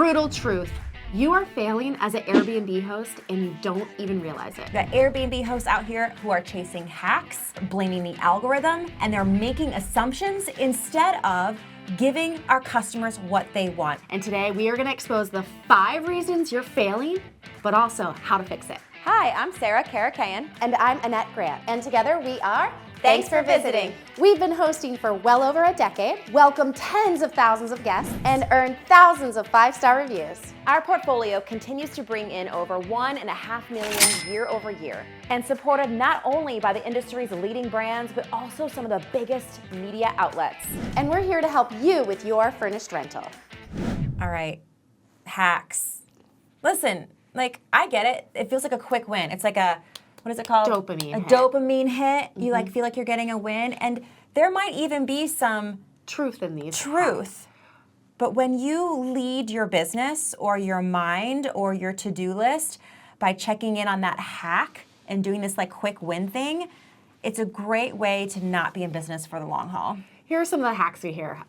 brutal truth. You are failing as an Airbnb host and you don't even realize it. The Airbnb hosts out here who are chasing hacks, blaming the algorithm, and they're making assumptions instead of giving our customers what they want. And today we are going to expose the 5 reasons you're failing, but also how to fix it. Hi, I'm Sarah Karakayan. And I'm Annette Grant. And together we are Thanks for visiting. We've been hosting for well over a decade, welcomed tens of thousands of guests, and earned thousands of 5-star reviews. Our portfolio continues to bring in over 1.5 million year over year, and supported not only by the industry's leading brands, but also some of the biggest media outlets. And we're here to help you with your furnished rental. All right, hacks. Listen, I get it. It feels like a quick win. It's like what is it called? Dopamine hit. Dopamine hit. You feel like you're getting a win, and there might even be some Truth in these. truth. But when you lead your business or your mind or your to-do list by checking in on that hack and doing this quick win thing, it's a great way to not be in business for the long haul. Here are some of the hacks we hear.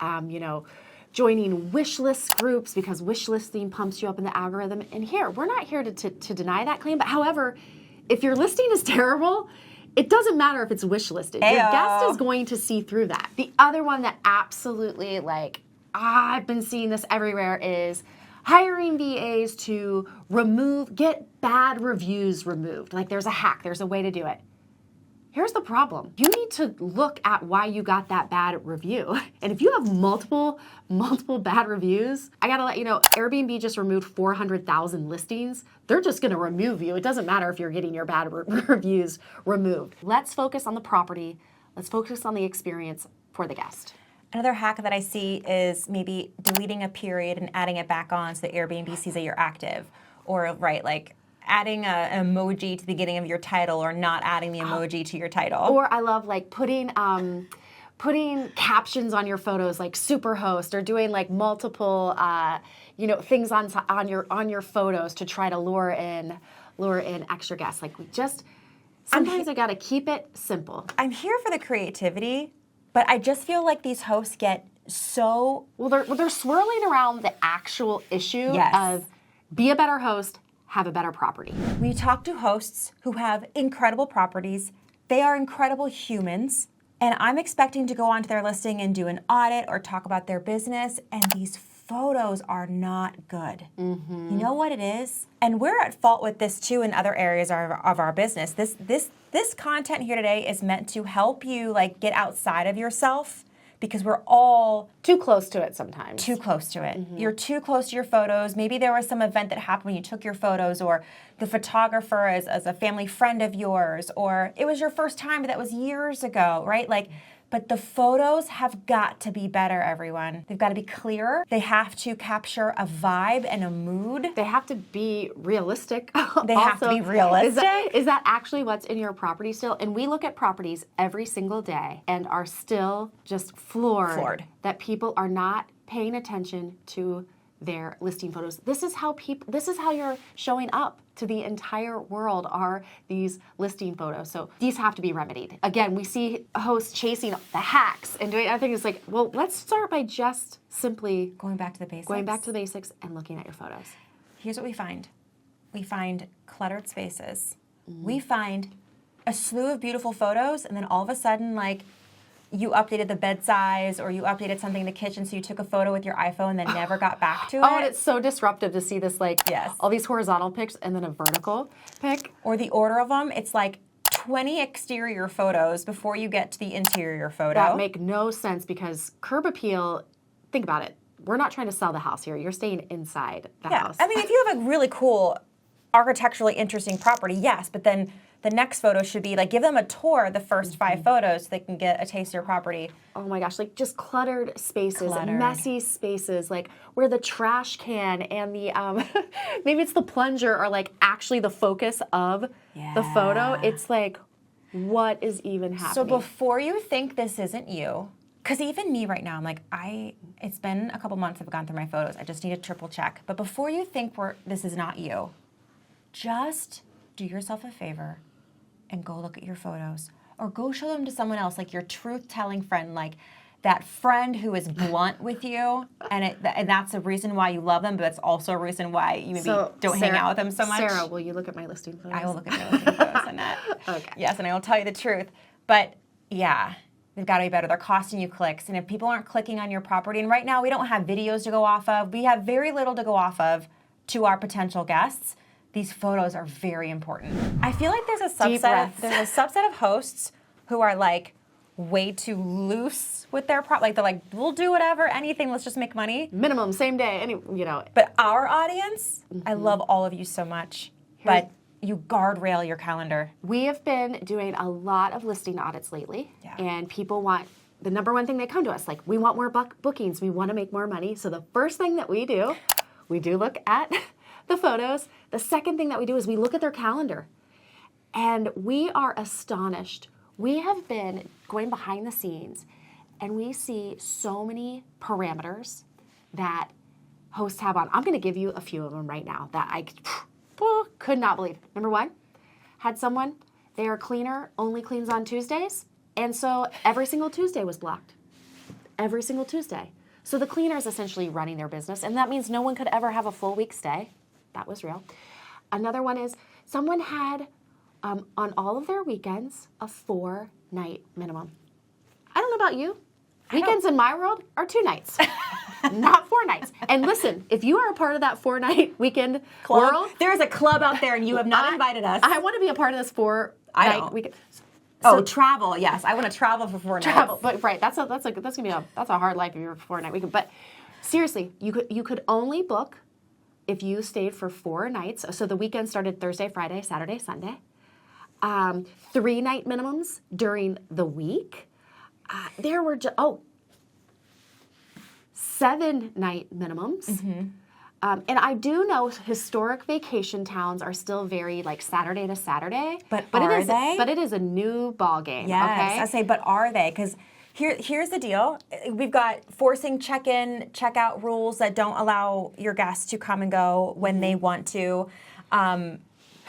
Joining wish list groups because wish listing pumps you up in the algorithm. And here, we're not here to deny that claim, but however, if your listing is terrible, it doesn't matter if it's wish listed. Your guest is going to see through that. The other one that absolutely I've been seeing this everywhere is hiring VAs to get bad reviews removed. There's a hack, there's a way to do it. Here's the problem. You need to look at why you got that bad review. And if you have multiple bad reviews, I gotta let you know, Airbnb just removed 400,000 listings. They're just gonna remove you. It doesn't matter if you're getting your bad reviews removed. Let's focus on the property. Let's focus on the experience for the guest. Another hack that I see is maybe deleting a period and adding it back on so that Airbnb sees that you're active. Or, adding an emoji to the beginning of your title or not adding the emoji to your title. Or I love putting captions on your photos like Superhost, or doing multiple things on your photos to try to lure in extra guests. Sometimes I gotta keep it simple. I'm here for the creativity, but I just feel like these hosts get so they're swirling around the actual issue of be a better host, have a better property. We talk to hosts who have incredible properties. They are incredible humans. And I'm expecting to go onto their listing and do an audit or talk about their business. And these photos are not good. You know what it is? And we're at fault with this too in other areas of our business. This content here today is meant to help you get outside of yourself, because we're all too close to it sometimes. Too close to it. You're too close to your photos. Maybe there was some event that happened when you took your photos, or the photographer is a family friend of yours, or it was your first time, but that was years ago, right? But the photos have got to be better, everyone. They've got to be clearer. They have to capture a vibe and a mood. They have to be realistic. They have to be realistic. Is that actually what's in your property still? And we look at properties every single day and are still just floored that people are not paying attention to their listing photos. This is how you're showing up to the entire world, are these listing photos. So these have to be remedied. Again, we see hosts chasing the hacks and doing other things. Let's start by just simply going back to the basics. Going back to the basics and looking at your photos. Here's what we find. We find cluttered spaces. We find a slew of beautiful photos, and then all of a sudden, you updated the bed size, or you updated something in the kitchen, so you took a photo with your iPhone and then never got back to it. Oh, and it's so disruptive to see this, yes, all these horizontal pics and then a vertical pic. Or the order of them, it's 20 exterior photos before you get to the interior photo. That make no sense, because curb appeal, think about it. We're not trying to sell the house here. You're staying inside the house. I mean, if you have a really cool, architecturally interesting property, yes, but then the next photo should be give them a tour of the first 5 photos so they can get a taste of your property. Oh my gosh, just cluttered spaces, messy spaces, where the trash can and the, maybe it's the plunger are actually the focus of the photo. It's what is even happening? So before you think this isn't you, because even me right now, I'm it's been a couple months I've gone through my photos. I just need a triple check. But before you think this is not you, just do yourself a favor and go look at your photos, or go show them to someone else, your truth-telling friend. that friend who is blunt with you, and that's a reason why you love them, but it's also a reason why you maybe don't hang out with them so much. Sarah, will you look at my listing photos? I will look at your listing photos, Annette. Okay. Yes, and I will tell you the truth. But yeah, they've got to be better. They're costing you clicks. And if people aren't clicking on your property, and right now we don't have videos to go off of, we have very little to go off of to our potential guests. These photos are very important. I feel like there's a subset of hosts who are like way too loose with their like they're like, we'll do whatever, anything, let's just make money. Minimum, same day, But our audience, I love all of you so much. But you guardrail your calendar. We have been doing a lot of listing audits lately, and people want, the number one thing they come to us, like, we want more bookings, we want to make more money. So the first thing that we do look at the photos. The second thing that we do is we look at their calendar, and we are astonished. We have been going behind the scenes, and we see so many parameters that hosts have on. I'm going to give you a few of them right now that I could not believe. Number one, had someone, their cleaner only cleans on Tuesdays, and so every single Tuesday was blocked. Every single Tuesday. So the cleaner is essentially running their business, and that means no one could ever have a full week stay. That was real. Another one is someone had, on all of their weekends, a 4-night minimum. I don't know about you. Weekends in my world are 2 nights, not 4 nights. And listen, if you are a part of that 4-night weekend world, there's a club out there, and you have not invited us. I want to be a part of this 4-night weekend. So travel, yes, I want to travel for 4 nights. Travel, but right, that's a hard life if you're a 4-night weekend. But seriously, you could only book if you stayed for 4 nights. So the weekend started Thursday, Friday, Saturday, Sunday. 3-night minimums during the week. There were 7-night minimums. Mm-hmm. And I do know historic vacation towns are still very like Saturday to Saturday. But are they? But it is a new ball game. Yes, okay? I say, but are they? Because here's the deal. We've got forcing check-in, check-out rules that don't allow your guests to come and go when they want to.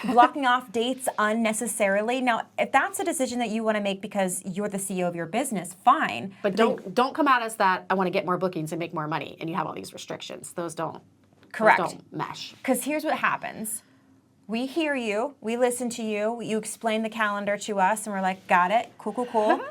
Blocking off dates unnecessarily. Now, if that's a decision that you want to make because you're the CEO of your business, fine. But don't come at us that I want to get more bookings and make more money, and you have all these restrictions. Those don't. Correct. Those don't mesh. Because here's what happens. We hear you. We listen to you. You explain the calendar to us, and we're like, got it. Cool, cool, cool.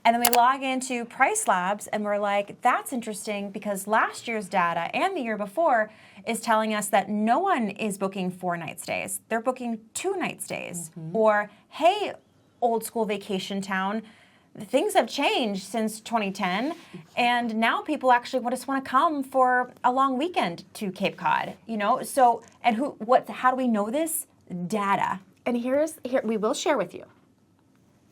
And then we log into Price Labs, and we're like, that's interesting because last year's data and the year before is telling us that no one is booking 4-night stays. They're booking 2-night stays. Mm-hmm. Or, hey, old school vacation town, things have changed since 2010, and now people actually just want to come for a long weekend to Cape Cod. So and how do we know this? Data. And here we will share with you.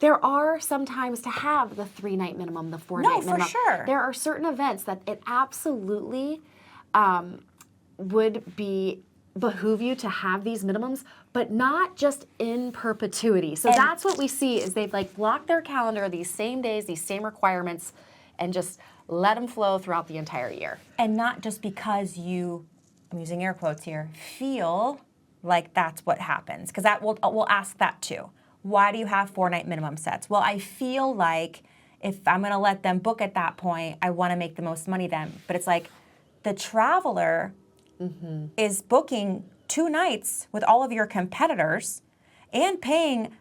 There are some times to have the 3-night minimum, the 4-night minimum. No, for sure. There are certain events that it absolutely would behoove you to have these minimums, but not just in perpetuity. So that's what we see is they've like blocked their calendar these same days, these same requirements, and just let them flow throughout the entire year. And not just because you, I'm using air quotes here, feel like that's what happens. Because that we'll ask that too. Why do you have 4-night minimum sets? Well, I feel like if I'm going to let them book at that point, I want to make the most money then. But it's like the traveler is booking 2 nights with all of your competitors and paying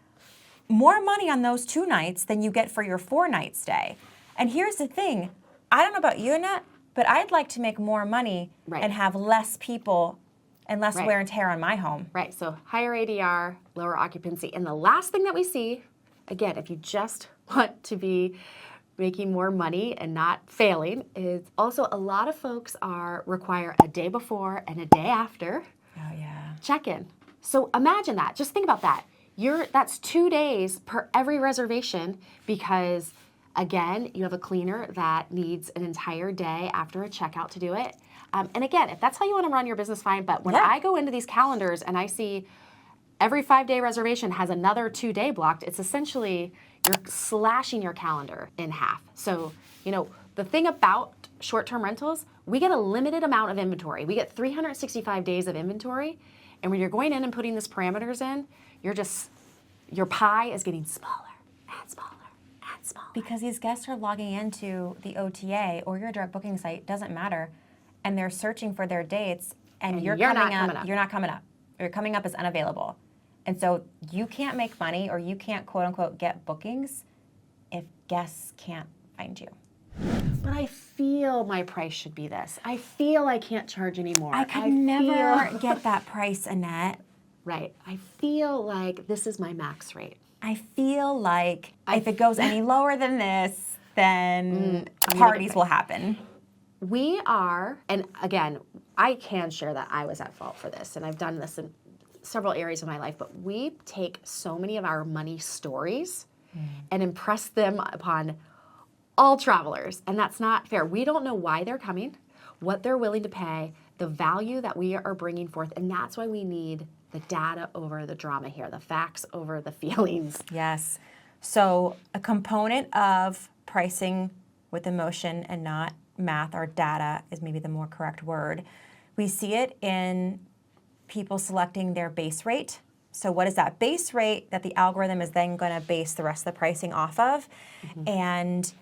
more money on those 2 nights than you get for your 4-night stay. And here's the thing. I don't know about you, Annette, but I'd like to make more money and have less people and less wear and tear on my home. Right, so higher ADR, lower occupancy. And the last thing that we see, again, if you just want to be making more money and not failing, is also a lot of folks require a day before and a day after check-in. So imagine that. Just think about that. That's 2 days per every reservation because, again, you have a cleaner that needs an entire day after a checkout to do it. And again, if that's how you want to run your business, fine. But when I go into these calendars and I see every 5-day reservation has another 2-day blocked, it's essentially you're slashing your calendar in half. So, the thing about short-term rentals, we get a limited amount of inventory. We get 365 days of inventory. And when you're going in and putting these parameters in, your pie is getting smaller and smaller and that small. Because these guests are logging into the OTA or your direct booking site, doesn't matter, and they're searching for their dates, and you're not coming coming up. You're not coming up. You're coming up as unavailable. And so you can't make money or you can't, quote unquote, get bookings if guests can't find you. But I feel my price should be this. I feel I can't charge anymore. I could never get that price, Annette. Right. I feel like this is my max rate. I feel like if it goes any lower than this, then parties will happen. We are, and again, I can share that I was at fault for this, and I've done this in several areas of my life, but we take so many of our money stories and impress them upon all travelers, and that's not fair. We don't know why they're coming, what they're willing to pay, the value that we are bringing forth, and that's why we need the data over the drama here, the facts over the feelings. Yes. So a component of pricing with emotion and not math or data is maybe the more correct word. We see it in people selecting their base rate. So what is that base rate that the algorithm is then going to base the rest of the pricing off of? And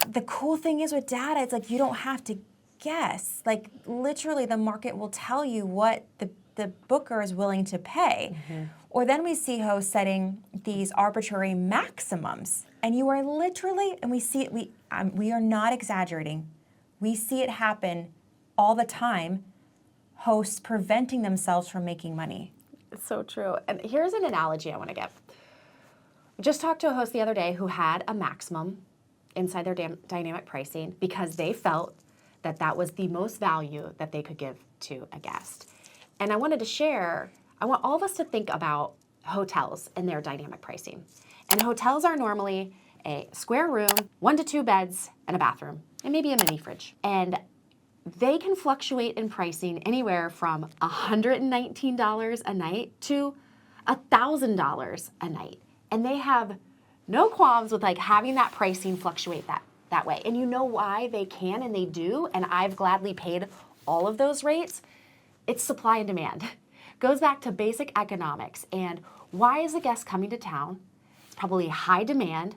the cool thing is with data, it's like you don't have to guess. Like literally the market will tell you what the booker is willing to pay. Or then we see hosts setting these arbitrary maximums. And you are literally, and we see it, we are not exaggerating. We see it happen all the time, hosts preventing themselves from making money. It's so true. And here's an analogy I want to give. I just talked to a host the other day who had a maximum inside their dynamic pricing because they felt that that was the most value that they could give to a guest. And I wanted to share, I want all of us to think about hotels and their dynamic pricing. And hotels are normally a square room, 1 to 2 beds, and a bathroom, and maybe a mini fridge. And they can fluctuate in pricing anywhere from $119 a night to $1,000 a night. And they have no qualms with like having that pricing fluctuate that way. And you know why they can and they do, and I've gladly paid all of those rates. It's supply and demand. Goes back to basic economics. And why is a guest coming to town? It's probably high demand,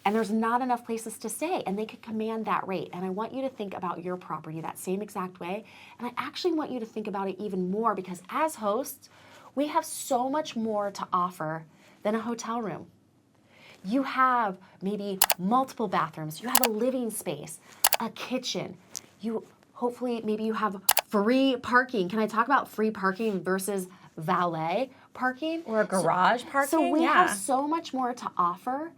and there's not enough places to stay, and they could command that rate. And I want you to think about your property that same exact way. And I actually want you to think about it even more because as hosts, we have so much more to offer than a hotel room. You have maybe multiple bathrooms, you have a living space, a kitchen, maybe you have free parking. Can I talk about free parking versus valet parking? Or a garage parking? So we have so much more to offer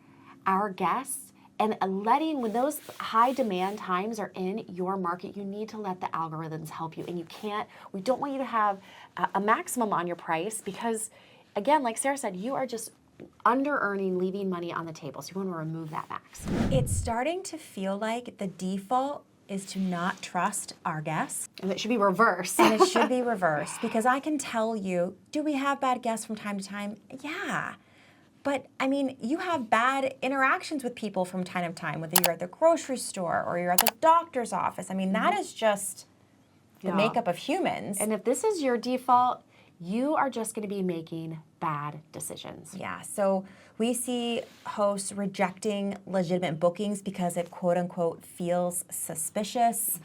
our guests, and when those high demand times are in your market, you need to let the algorithms help you. And we don't want you to have a maximum on your price because, again, like Sarah said, you are just under-earning, leaving money on the table. So you want to remove that max. It's starting to feel like the default is to not trust our guests. And it should be reversed. And it should be reversed because I can tell you, do we have bad guests from time to time? Yeah. But I mean, you have bad interactions with people from time to time, whether you're at the grocery store or you're at the doctor's office. I mean, that is just the makeup of humans. And if this is your default, you are just going to be making bad decisions. Yeah, so we see hosts rejecting legitimate bookings because it quote unquote feels suspicious.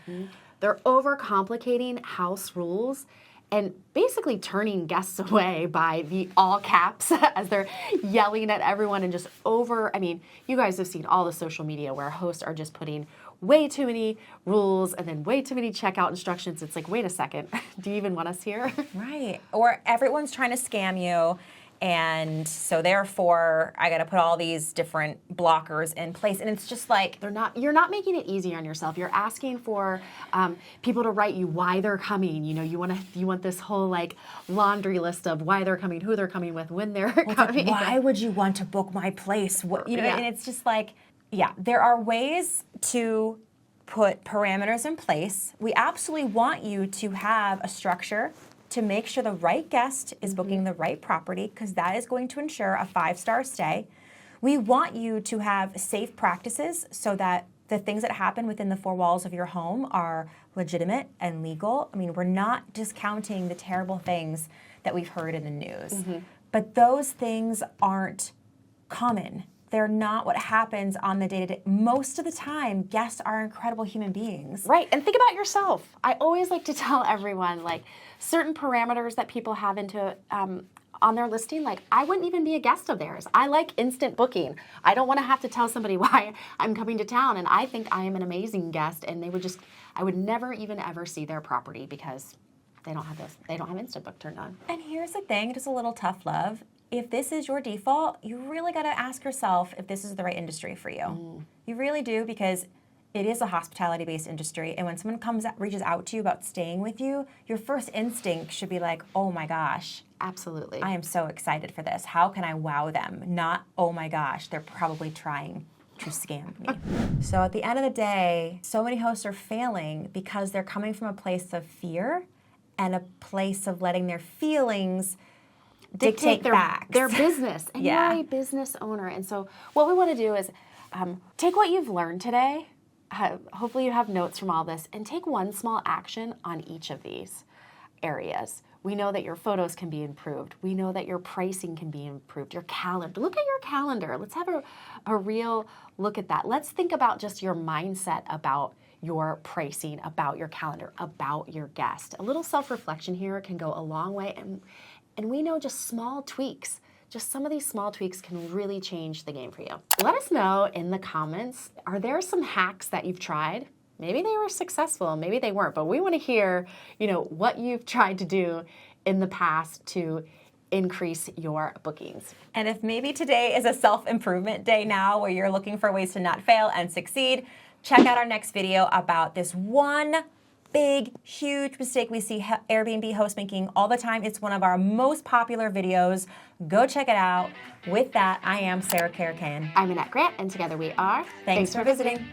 They're overcomplicating house rules and basically turning guests away by the all caps as they're yelling at everyone and just you guys have seen all the social media where hosts are just putting way too many rules and then way too many checkout instructions. It's like, wait a second, do you even want us here? Right. Or everyone's trying to scam you. And so therefore, I got to put all these different blockers in place. And it's just like... You're not making it easier on yourself. You're asking for people to write you why they're coming. You know, you want this whole like laundry list of why they're coming, who they're coming with, when they're coming. Like, why would you want to book my place? And it's just like, there are ways to put parameters in place. We absolutely want you to have a structure to make sure the right guest is booking the right property because that is going to ensure a 5-star stay. We want you to have safe practices so that the things that happen within the 4 walls of your home are legitimate and legal. I mean, we're not discounting the terrible things that we've heard in the news, but those things aren't common. they're not what happens on the day-to-day. Most of the time, guests are incredible human beings. Right, and think about yourself. I always like to tell everyone, like, certain parameters that people have into on their listing, like, I wouldn't even be a guest of theirs. I like instant booking. I don't want to have to tell somebody why I'm coming to town, and I think I am an amazing guest, and I would never even ever see their property because they don't have instant book turned on. And here's the thing, just a little tough love. If this is your default, you really got to ask yourself if this is the right industry for you. You really do, because it is a hospitality-based industry, and when someone reaches out to you about staying with you, your first instinct should be like, oh my gosh. Absolutely. I am so excited for this. How can I wow them? Not, oh my gosh, they're probably trying to scam me. So at the end of the day, so many hosts are failing because they're coming from a place of fear and a place of letting their feelings dictate their business. And Yeah. you're a business owner. And so what we want to do is take what you've learned today. Hopefully you have notes from all this, and take one small action on each of these areas. We know that your photos can be improved. We know that your pricing can be improved. Your calendar. Look at your calendar. Let's have a real look at that. Let's think about just your mindset about your pricing, about your calendar, about your guest. A little self-reflection here can go a long way. And we know just small tweaks, just some of these small tweaks can really change the game for you. Let us know in the comments, are there some hacks that you've tried? Maybe they were successful, maybe they weren't, but we want to hear, what you've tried to do in the past to increase your bookings. And if maybe today is a self-improvement day now where you're looking for ways to not fail and succeed, check out our next video about this one big, huge mistake we see Airbnb hosts making all the time. It's one of our most popular videos. Go check it out. With that, I am Sarah Karakan. I'm Annette Grant, and together we are Thanks for visiting.